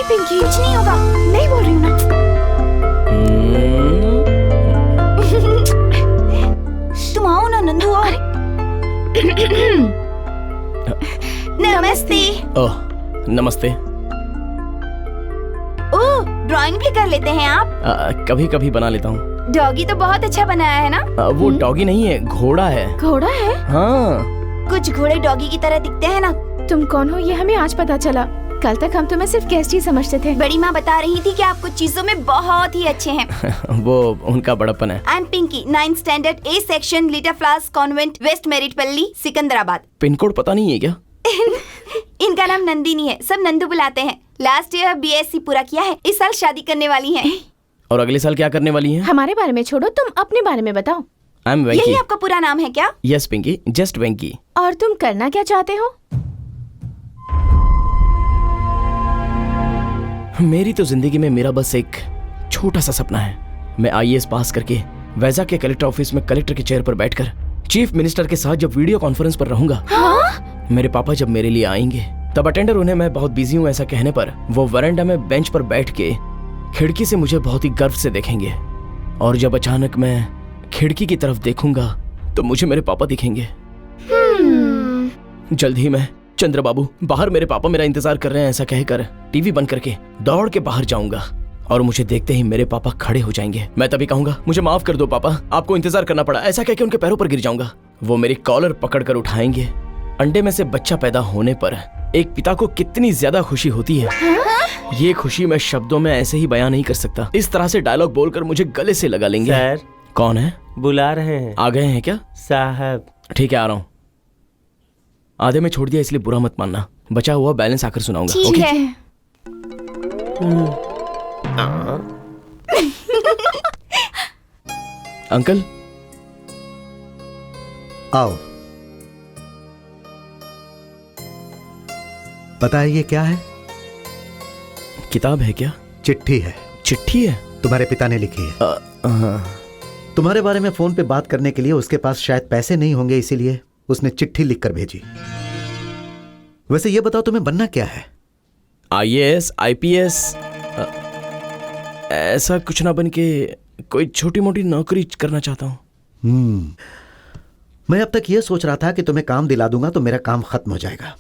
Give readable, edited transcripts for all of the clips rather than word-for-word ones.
पिंकी, कुछ नहीं होगा। नहीं बोल रही हूँ ना। तुम आओ ना नंदू, आओ। नमस्ते। ओह नमस्ते। ओह, ड्राइंग भी कर लेते हैं आप? कभी कभी बना लेता हूँ। डॉगी तो बहुत अच्छा बनाया है ना? वो डॉगी नहीं है, घोड़ा है। घोड़ा है? हाँ। कुछ घोड़े डॉगी की तरह दिखते हैं ना। तुम कौन हो ये हमें आज पता चला। कल तक हम तुम्हें सिर्फ गेस्ट ही समझते थे। बड़ी माँ बता रही थी कि आप कुछ चीजों में बहुत ही अच्छे हैं। वो उनका बड़प्पन है। I am Pinky, 9th standard, A section, लीटा फ्लास convent, west Marredpally, Secunderabad. Pin code पता नहीं है क्या? इनका नाम नंदिनी है, सब नंदू बुलाते हैं। लास्ट ईयर BSc पूरा किया है, इस साल शादी करने वाली हैं। और अगले साल क्या करने वाली हैं? हमारे बारे में छोड़ो, तुम अपने बारे में बताओ। आई एम वेंकी। यही आपका पूरा नाम है क्या? यस पिंकी, जस्ट वेंकी। और तुम करना क्या चाहते हो? मेरी तो जिंदगी में मेरा बस एक छोटा सा सपना है। मैं IAS पास करके वैजाग के कलेक्टर ऑफिस में कलेक्टर के चेयर पर बैठकर चीफ मिनिस्टर के साथ जब वीडियो कॉन्फ्रेंस पर रहूंगा। हाँ? मेरे पापा जब मेरे लिए आएंगे तब अटेंडर उन्हें मैं बहुत बिजी हूँ ऐसा कहने पर वो वरांडा में बेंच पर बैठ के खिड़की से मुझे बहुत ही गर्व से देखेंगे। और जब अचानक मैं खिड़की की तरफ देखूंगा तो मुझे मेरे पापा दिखेंगे। जल्द ही मैं चंद्र बाबू बाहर मेरे पापा मेरा इंतजार कर रहे हैं ऐसा कहकर टीवी बंद करके दौड़ के बाहर जाऊंगा और मुझे देखते ही मेरे पापा खड़े हो जाएंगे। मैं तभी कहूंगा मुझे माफ कर दो पापा, आपको इंतजार करना पड़ा, ऐसा कह के उनके पैरों पर गिर जाऊंगा। वो मेरी कॉलर पकड़कर उठाएंगे। अंडे में से बच्चा पैदा होने पर एक पिता को कितनी ज्यादा खुशी होती है, ये खुशी मैं शब्दों में ऐसे ही बयां नहीं कर सकता। इस तरह से डायलॉग बोलकर मुझे गले से लगा लेंगे। सर कौन है? बुला रहे हैं। आ गए हैं क्या? साहब ठीक है आ रहा हूँ। आधे में छोड़ दिया इसलिए बुरा मत मानना, बचा हुआ बैलेंस आकर सुनाऊंगा। ठीक ओके? है। अंकल आओ, बताइए क्या है? किताब है क्या? चिट्ठी है। चिट्ठी है? तुम्हारे पिता ने लिखी है। तुम्हारे बारे में फोन पे बात करने के लिए उसके पास शायद पैसे नहीं होंगे, इसीलिए उसने चिट्ठी लिखकर भेजी। वैसे ये बताओ तुम्हें बनना क्या है? IAS IPS ऐसा कुछ ना बन के कोई छोटी मोटी नौकरी करना चाहता हूँ। मैं अब तक ये सोच रहा था कि तुम्हें काम दिला दूंगा तो मेरा काम खत्म हो जाएगा,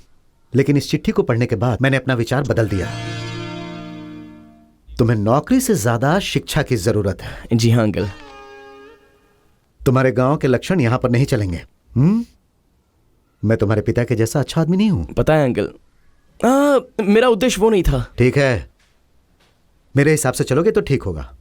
लेकिन इस चिट्ठी को पढ़ने के बाद मैंने अपना विचार बदल दिया। तुम्हें नौकरी से ज्यादा शिक्षा की जरूरत है। जी हाँ अंकल। तुम्हारे गांव के लक्षण यहां पर नहीं चलेंगे। मैं तुम्हारे पिता के जैसा अच्छा आदमी नहीं हूं। पता है अंकल, मेरा उद्देश्य वो नहीं था। ठीक है, मेरे हिसाब से चलोगे तो ठीक होगा।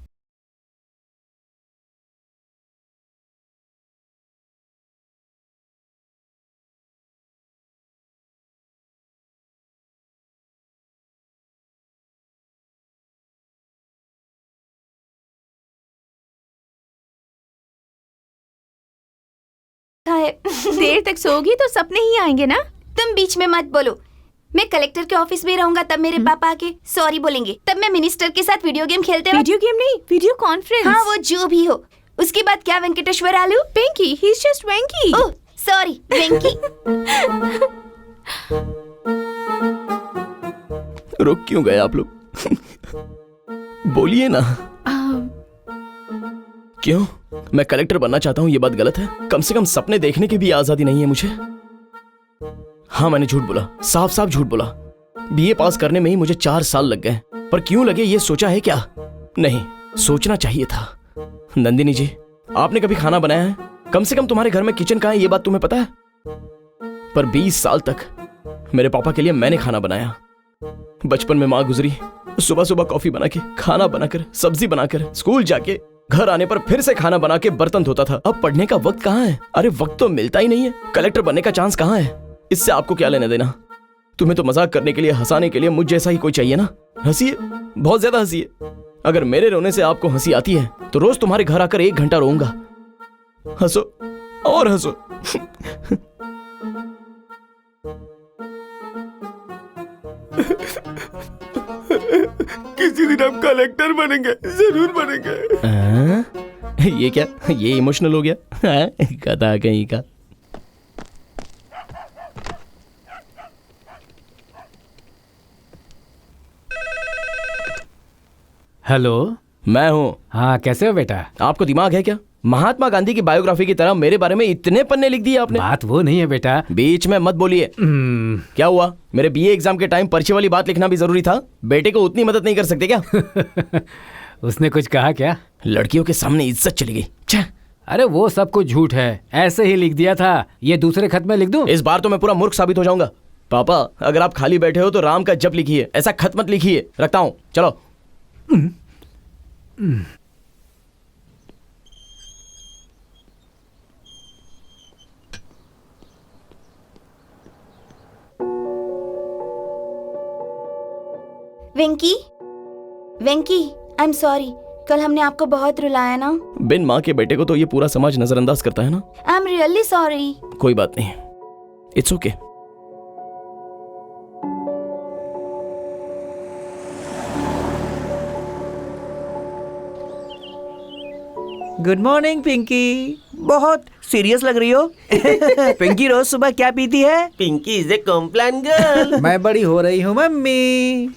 देर तक सोओगी तो सपने ही आएंगे ना। तुम बीच में मत बोलो। मैं कलेक्टर के ऑफिस में रहूंगा तब मेरे पापा आके सॉरी बोलेंगे, तब मैं मिनिस्टर के साथ वीडियो गेम खेलते वक्त। वीडियो गेम नहीं, वीडियो कॉन्फ्रेंस। हाँ वो जो भी हो। उसके बाद क्या Venkateswarlu? Pinky, he is just Venky. Oh sorry Venky. रुक क्यों गए आप लोग? बोलिए ना। क्यों? मैं कलेक्टर बनना चाहता हूँ ये बात गलत है? कम से कम सपने देखने की भी आजादी नहीं है मुझे। हाँ मैंने झूठ बोला, साफ साफ झूठ बोला। BA पास करने में ही मुझे 4 साल लग गए, पर क्यों लगे ये सोचा है क्या? नहीं, सोचना चाहिए था। नंदिनी जी, आपने कभी खाना बनाया है? कम से कम तुम्हारे घर में किचन कहाँ है ये बात तुम्हें पता है? पर 20 साल तक मेरे पापा के लिए मैंने खाना बनाया। बचपन में माँ गुजरी, सुबह सुबह कॉफी बना के, खाना बनाकर, सब्जी बनाकर, स्कूल जाके, घर आने पर फिर से खाना बना के बर्तन धोता था। अब पढ़ने का वक्त कहाँ है? अरे वक्त तो मिलता ही नहीं है। कलेक्टर बनने का चांस कहाँ है? इससे आपको क्या लेना देना? तुम्हें तो मजाक करने के लिए, हंसाने के लिए मुझ जैसा ही कोई चाहिए ना। हंसिए, बहुत ज्यादा हंसिए। अगर मेरे रोने से आपको हंसी आती है तो रोज तुम्हारे घर आकर 1 घंटा रोऊंगा। हंसो और हंसो। किसी दिन हम कलेक्टर बनेंगे, जरूर बनेंगे। ये क्या? ये इमोशनल हो गया? गधा कहीं का। हेलो। मैं हूँ। हाँ, कैसे हो बेटा? आपको दिमाग है क्या? महात्मा गांधी की बायोग्राफी की तरह मेरे बारे में इतने पन्ने लिख दिए आपने। बात वो नहीं है बेटा। बीच में मत बोलिए। क्या हुआ? मेरे बीए एग्जाम के टाइम पर्ची वाली बात लिखना भी जरूरी था? बेटे को उतनी मदद नहीं कर सकते क्या? उसने कुछ कहा क्या? लड़कियों के सामने इज्जत चली गई। छे। अरे वो सब कुछ झूठ है, ऐसे ही लिख दिया था। ये दूसरे खत में लिख दूं? इस बार तो मैं पूरा मूर्ख साबित हो जाऊंगा। पापा, अगर आप खाली बैठे हो तो राम का जप लिखिए, ऐसा खत मत लिखिए। रखता हूँ, चलो। वेंकी, वेंकी, आई एम सॉरी। कल हमने आपको बहुत रुलाया ना। बिन माँ के बेटे को तो ये पूरा समाज नजरअंदाज करता है ना। I am really sorry. कोई बात नहीं, it's okay. Good morning Pinky. बहुत सीरियस लग रही हो। पिंकी रोज सुबह क्या पीती है? Pinky is a Complan girl. मैं बड़ी हो रही हूँ मम्मी।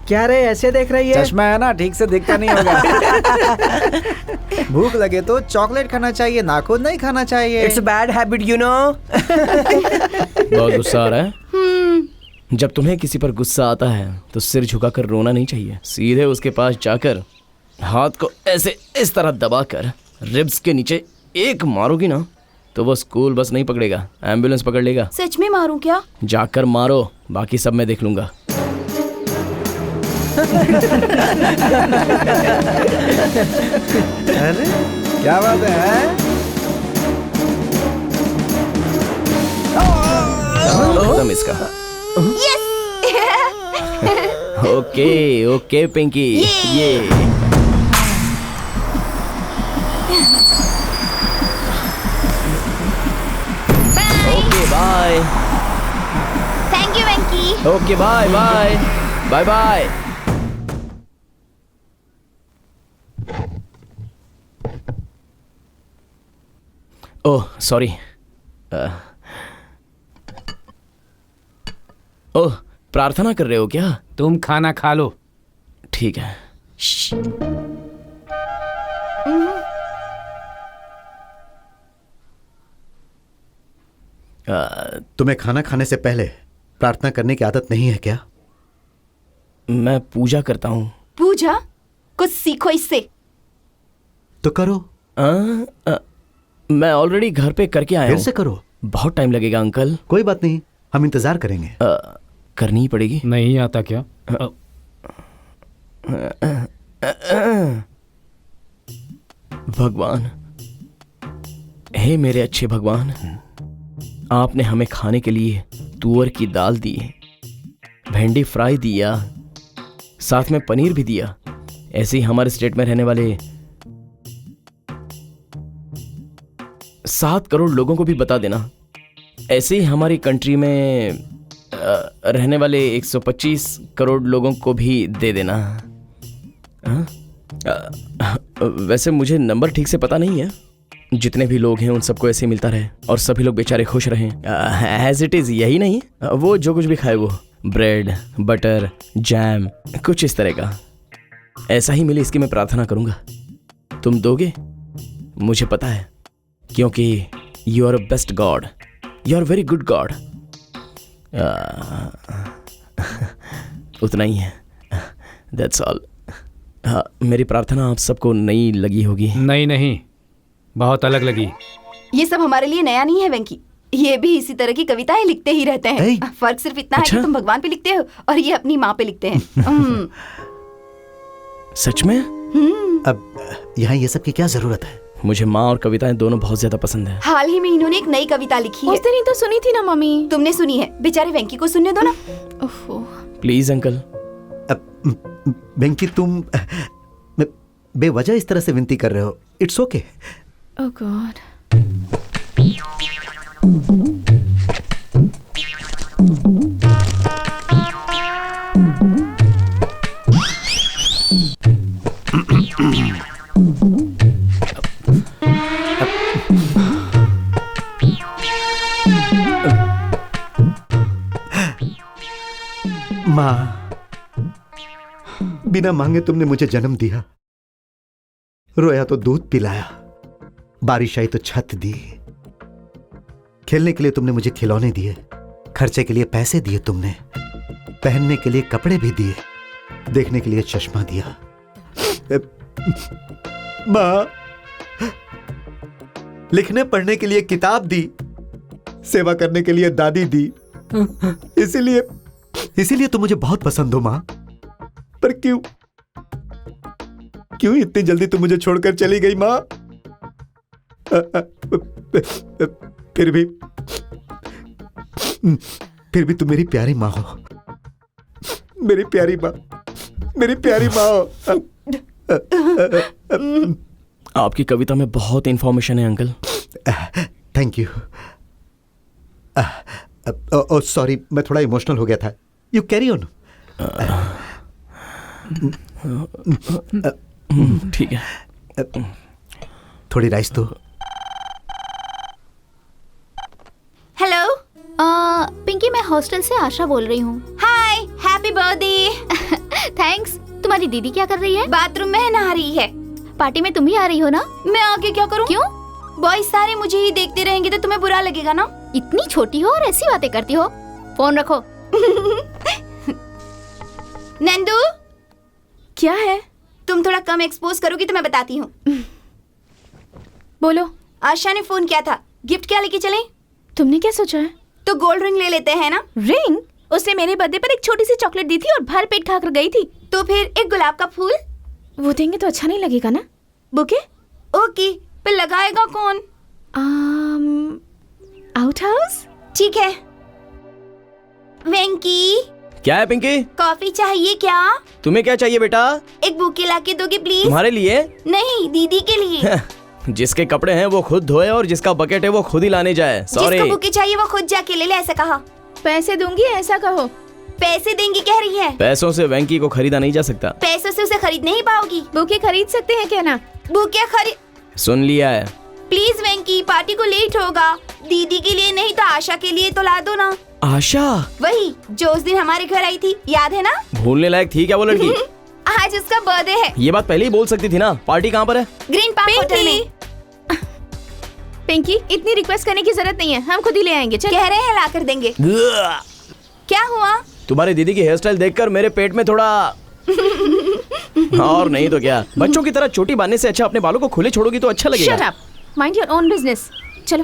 क्या रे ऐसे देख रही है? चश्मा है ना, ठीक से दिखता नहीं होगा। भूख लगे तो चॉकलेट खाना चाहिए, नाखून नहीं खाना चाहिए। It's bad habit you know. बहुत गुस्सा आ रहा है? जब तुम्हें किसी पर गुस्सा आता है तो सिर झुकाकर रोना नहीं चाहिए। सीधे उसके पास जाकर हाथ को ऐसे इस तरह दबाकर रिब्स के नीचे एक मारोगी ना तो वो स्कूल बस नहीं पकड़ेगा, एम्बुलेंस पकड़ लेगा। सच में मारूं क्या? जाकर मारो, बाकी सब मैं देख लूंगा। अरे क्या बात है? खत्म इसका। ओके ओके पिंकी, ये okay bye. Thank you Venky. Okay bye bye bye bye. Oh sorry. Oh, प्रार्थना कर रहे हो क्या? तुम खाना खा लो। ठीक है। तुम्हें खाना खाने से पहले प्रार्थना करने की आदत नहीं है क्या? मैं पूजा करता हूँ। पूजा? कुछ सीखो इससे। तो करो। मैं ऑलरेडी घर पे करके आया फिर हूँ। से करो। बहुत टाइम लगेगा अंकल। कोई बात नहीं, हम इंतजार करेंगे। करनी ही पड़ेगी। नहीं आता क्या? भगवान, हे मेरे अच्छे भगवान, आपने हमें खाने के लिए तुअर की दाल दी, भिंडी फ्राई दिया, साथ में पनीर भी दिया। ऐसे ही हमारे स्टेट में रहने वाले 7 करोड़ लोगों को भी बता देना। ऐसे ही हमारी कंट्री में रहने वाले 125 करोड़ लोगों को भी दे देना। वैसे मुझे नंबर ठीक से पता नहीं है। जितने भी लोग हैं उन सबको ऐसे मिलता रहे और सभी लोग बेचारे खुश रहें। एज इट इज़ यही नहीं, वो जो कुछ भी खाए वो ब्रेड, बटर, जैम, कुछ इस तरह का ऐसा ही मिले, इसकी मैं प्रार्थना करूंगा। तुम दोगे? मुझे पता है, क्योंकि you are a best God, you are very good God. उतना ही है, दैट्स ऑल। हाँ, मेरी प्रार्थना आप सबको नई लगी होगी। नहीं, बहुत अलग लगी। ये सब हमारे लिए नया नहीं है वेंकी। ये भी इसी तरह की कविताएं लिखते ही रहते हैं। फर्क सिर्फ इतना है कि तुम भगवान पे लिखते हो और ये अपनी माँ पे लिखते हैं। सच में? अब यहाँ ये सब की क्या जरूरत है? मुझे माँ और कविताएं दोनों बहुत ज्यादा पसंद है। हाल ही में इन्होंने एक नई कविता लिखी है। उस दिन ही तो सुनी थी ना मम्मी। तुमने सुनी है? बेचारे वेंकी को सुनने दो ना। ओफो। Please uncle. बेंकी, तुम बेवजह इस तरह से विनती कर रहे हो। It's okay. Oh God. माँ, बिना मांगे तुमने मुझे जन्म दिया, रोया तो दूध पिलाया, बारिश आई तो छत दी, खेलने के लिए तुमने मुझे खिलौने दिए, खर्चे के लिए पैसे दिए तुमने, पहनने के लिए कपड़े भी दिए, देखने के लिए चश्मा दिया। मां, लिखने पढ़ने के लिए किताब दी, सेवा करने के लिए दादी दी। इसीलिए तुम मुझे बहुत पसंद हो मां। पर क्यों इतनी जल्दी तुम मुझे छोड़कर चली गई मां? फिर भी तुम मेरी प्यारी मां हो, मेरी प्यारी मां, मेरी प्यारी मां हो। आपकी कविता में बहुत इंफॉर्मेशन है अंकल। Thank you. सॉरी, मैं थोड़ा इमोशनल हो गया था। You carry on. ठीक है। थोड़ी राइस तो। हेलो, पिंकी, मैं हॉस्टल से आशा बोल रही हूँ। हाय, हैप्पी बर्थडे। थैंक्स। तुम्हारी दीदी क्या कर रही है? बाथरूम में नहा रही है। पार्टी में तुम ही आ रही हो ना? मैं आगे क्या करूं? क्यों? बॉयज सारे मुझे ही देखते रहेंगे तो तुम्हें बुरा लगेगा ना। इतनी छोटी हो और ऐसी बातें करती हो। फोन रखो। नंदू, क्या है? तुम थोड़ा कम एक्सपोज करोगी तो मैं बताती हूँ। बोलो। आशा ने फोन किया था, गिफ्ट क्या लेके चलें? तुमने क्या सोचा है? तो गोल्ड रिंग ले लेते हैं ना। रिंग? उसने मेरे बर्थडे पर एक छोटी सी चॉकलेट दी थी और भर पेट खाकर गई थी। तो फिर एक गुलाब का फूल। वो देंगे तो अच्छा नहीं लगेगा ना। बुके? ओके, पर लगाएगा कौन? Out house? ठीक है। वेंकी, क्या है पिंकी? कॉफी चाहिए क्या? तुम्हें क्या चाहिए बेटा? एक बुके लाके दोगे प्लीज? तुम्हारे लिए? नहीं, दीदी के लिए। जिसके कपड़े हैं वो खुद धोए और जिसका बकेट है वो खुद ही लाने जाए। सॉरी। जिसको बुके चाहिए वो खुद जाके ले ले, ऐसा कहा। पैसे दूंगी ऐसा कहो। पैसे देंगी कह रही है। पैसों से वेंकी को खरीदा नहीं जा सकता। पैसों से उसे खरीद नहीं पाओगी। बुके खरीद सकते हैं क्या ना? बुके खरीद। सुन लिया है। प्लीज वेंकी, पार्टी को लेट होगा। दीदी के लिए नहीं तो आशा के लिए तो ला दो ना। आशा? वही जो उस दिन हमारे घर आई थी, याद है ना? भूलने लायक थी क्या वो लड़की? आज उसका बर्थडे है। ये बात पहले ही बोल सकती थी ना। पार्टी कहाँ पर है? ग्रीन पार्क होटल में। पिंकी, इतनी रिक्वेस्ट करने की जरूरत नहीं है, हम खुद ही ले आएंगे। चल। कह रहे हैं ला कर देंगे। क्या हुआ? तुम्हारी दीदी की हेयर स्टाइल देखकर मेरे पेट में थोड़ा और नहीं तो क्या। बच्चों की तरह चोटी बांधने से अच्छा अपने बालों को खुले छोड़ोगी तो अच्छा लगेगा। Shut up, mind your own business. चलो।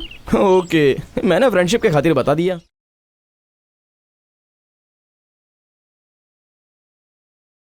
ओके, मैंने फ्रेंडशिप के खातिर बता दिया।